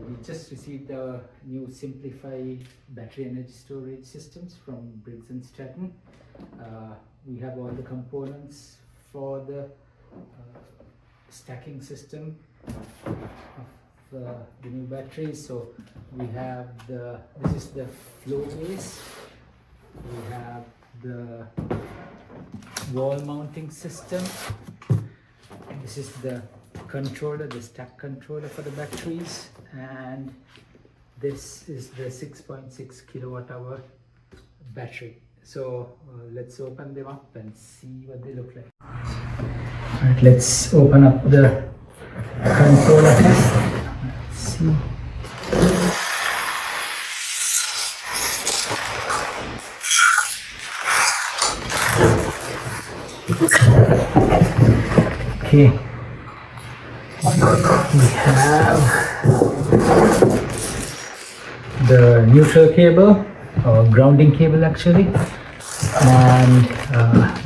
we just received the new SimpliPHI battery energy storage systems from Briggs and Stratton. We have all the components for the stacking system of the new batteries. So we have this is the flow base, we have the wall mounting system, this is the controller, the stack controller for the batteries, and this is the 6.6 kilowatt-hour battery. So let's open them up and see what they look like. Alright, let's open up the controller first. Let's see. Okay, we have the neutral cable, or grounding cable actually, and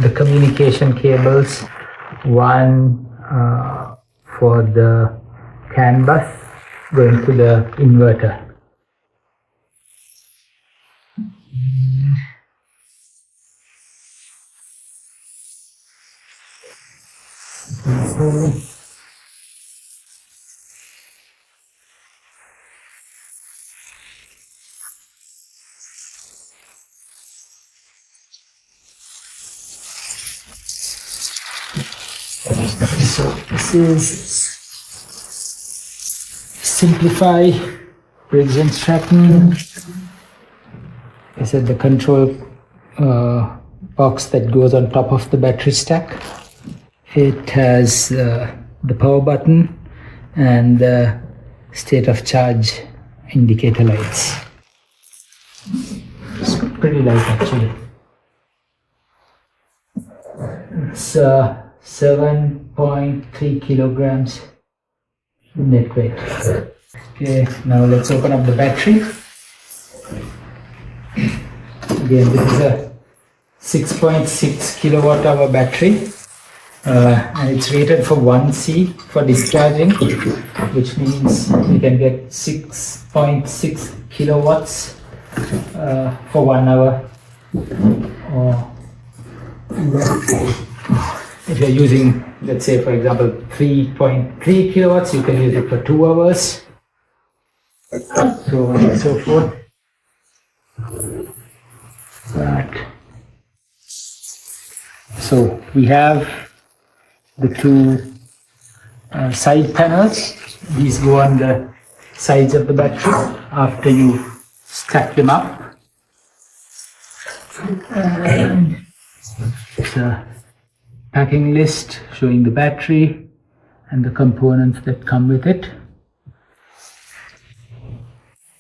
the communication cables, one for the CAN bus going to the inverter. So this is SimpliPHI, Briggs and Stratton. This is the control box that goes on top of the battery stack. It has the power button and the state of charge indicator lights. It's pretty light actually. It's 7.3 kilograms net weight. Okay, now let's open up the battery. Again, this is a 6.6 kilowatt-hour battery, and it's rated for 1C for discharging, which means we can get 6.6 kilowatts for 1 hour. Or if you're using, let's say for example, 3.3 kilowatts, you can use it for 2 hours, so on and so forth. So we have the two side panels. These go on the sides of the battery after you stack them up. And the packing list showing the battery and the components that come with it.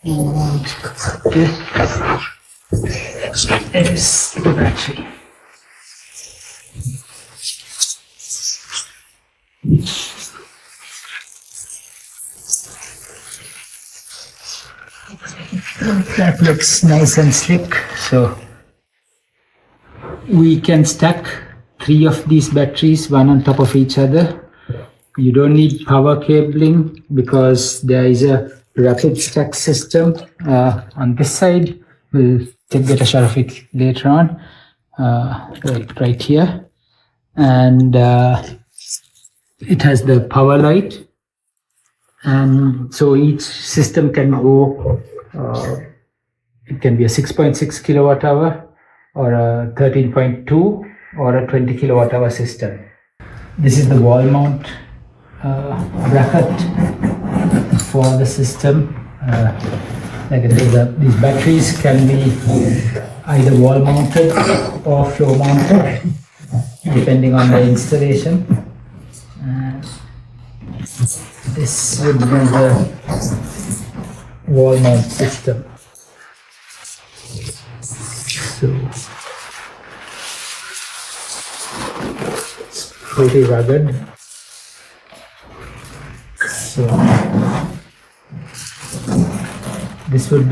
And this is the battery. That looks nice and slick. So we can stack 3 of these batteries, one on top of each other. You don't need power cabling because there is a rapid stack system on this side. We'll get a shot of it later on, right here. And it has the power light, and so each system can go, it can be a 6.6 kilowatt hour or a 13.2 or a 20 kilowatt hour system. This is the wall mount bracket for the system. Like I said, these batteries can be either wall mounted or floor mounted, depending on the installation. This would be the wall mount system. So it's pretty rugged. So this would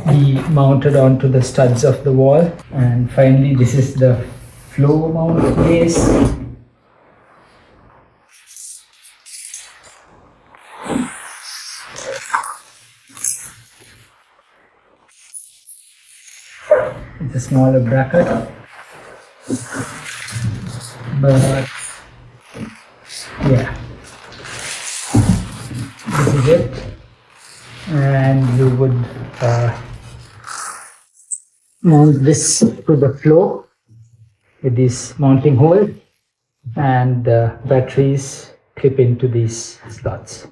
be mounted onto the studs of the wall. And finally, this is the floor mount base. a smaller bracket, but yeah, this is it. And you would mount this to the floor with this mounting hole, and the batteries clip into these slots.